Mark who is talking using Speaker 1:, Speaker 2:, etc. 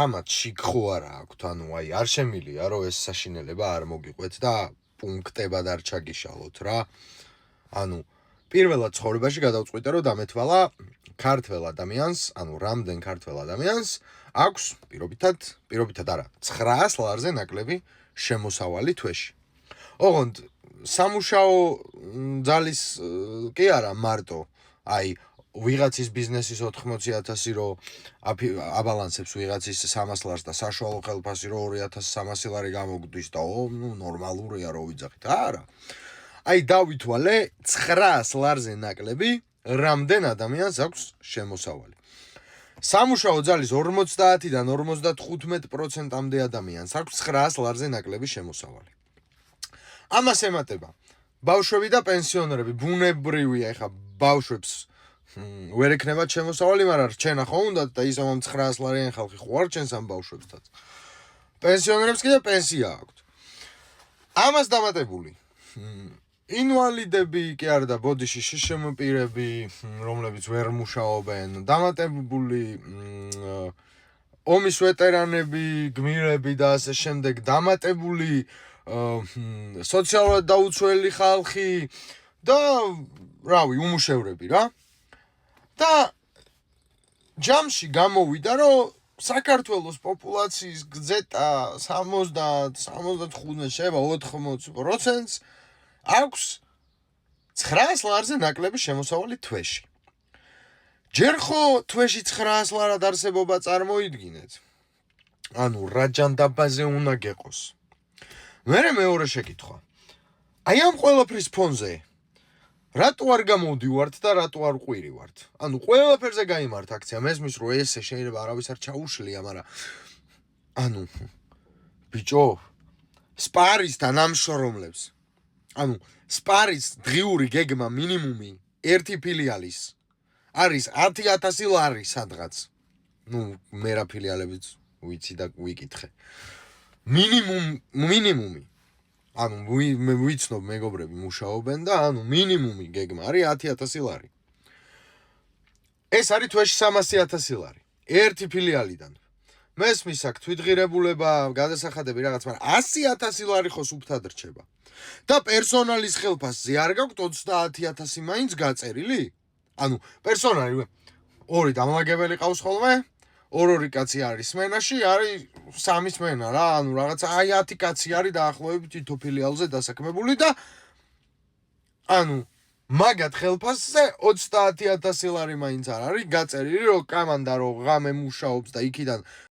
Speaker 1: ამათში ხო არა აქვთ, ანუ აი არ შემილია რომ ეს საშინელება არ მოგიყვეთ და პუნქტებად არ ჩაგიშალოთ რა. ანუ პირველად ცხოვრებაში გადავწყვიტე რომ დამეთვალა ქართველ ადამიანს, ანუ რამდენ ქართველ ადამიანს აქვს პირობითად არა 900 ლარზე ნაკლები შემოსავალი თვეში. ოღონდ სამუშაო ძალის კი არა მარტო აი ვიღაცის ბიზნესის 80,000 რო აბალანსებს ვიღაცის 300 ლარს და საშუალო ხელფასი რო 2300 ლარი გამოგვდის და ნორმალურია რო ვიძახით. არა. აი დავითვალე 900 ლარზე ნაკლები რამდენ ადამიანს აქვს შემოსავალი. სამუშაო ძალის 50-დან 55%-მდე ადამიანს აქვს 900 ლარზე ნაკლები შემოსავალი. ამას ემატება ბავშვები და პენსიონერები, ბუნებრივია ეხა ბავშვებს ვერ ექნებათ შემოსავალი, მაგრამ რჩენა ხო უნდათ და ისევ ამ 900 ლარიან ხალხი ხო არ რჩენს ამ ბავშვებსაც. პენსიონერებს კიდე პენსია აქვთ. ამას დამატებული ინვალიდები კი არა და ბოდიში შიშემოპირები, რომლებიც ვერ მუშაობენ, დამატებული ომის ვეტერანები, გმირები და ასე შემდეგ, დამატებული სოციალურად დაუცველი ხალხი და რავი, უმუშევრები რა. და ჯამში გამოვიდა, რომ საქართველოს პოპულაციის გზეტა 70-75 შეება 80%-ს აქვს 900 ლარზე ნაკლები შემოსავალი თვეში. ჯერ ხო თვეში 900 ლარად არსებობა წარმოიდგინეთ. ანუ რა ჯანდაბაზე უნდა გეყოს. მერე მეორე შეკითხვა. აი ამ ყველაფრის ფონზე რატო არ გამოვდივართ და რატო არ ყვირივართ? ანუ ყველაფერზე გაიმართ აქცია. მესმის რომ ესე შეიძლება არავის არ ჩაუშლია, მაგრამ ანუ ბიჭო, სპარის და ნამშრომლებს. ანუ სპარის დღიური გეგმა მინიმუმი ერთი ფილიალის არის 10,000 ლარი სადღაც. ნუ მე რა ფილიალებიც ვიცი და ვიკითხე. მინიმუმი. ანუ მე ვიცნობ მეგობრები მუშაობენ და ანუ მინიმუმი გეგმა არის 10,000 ლარი. ეს არის თვეში 300,000 ლარი. ერთი ფილიალიდან. მესმის აქ თვითღირებულება, გადასახადები რაღაც, მაგრამ 100,000 ლარი ხო სუფთად რჩება. და პერსონალის ხელფასზე არ გაქვთ 30,000 მაინც გაწერილი? ანუ პერსონალი ორი დამლაგებელი ყავს ხოლმე, ორი კაცი არის სმენაში, არის 3 სმენა რა, ანუ რაღაცა აი 10 კაცი არის დაახლოებით თითო ფილიალზე დასაქმებული და ანუ მაგათ ხელფასზე 30,000 ლარი მაინც არ არის გაწერილი, რომ კამანდა რომ ღამე მუშაობს და იქიდან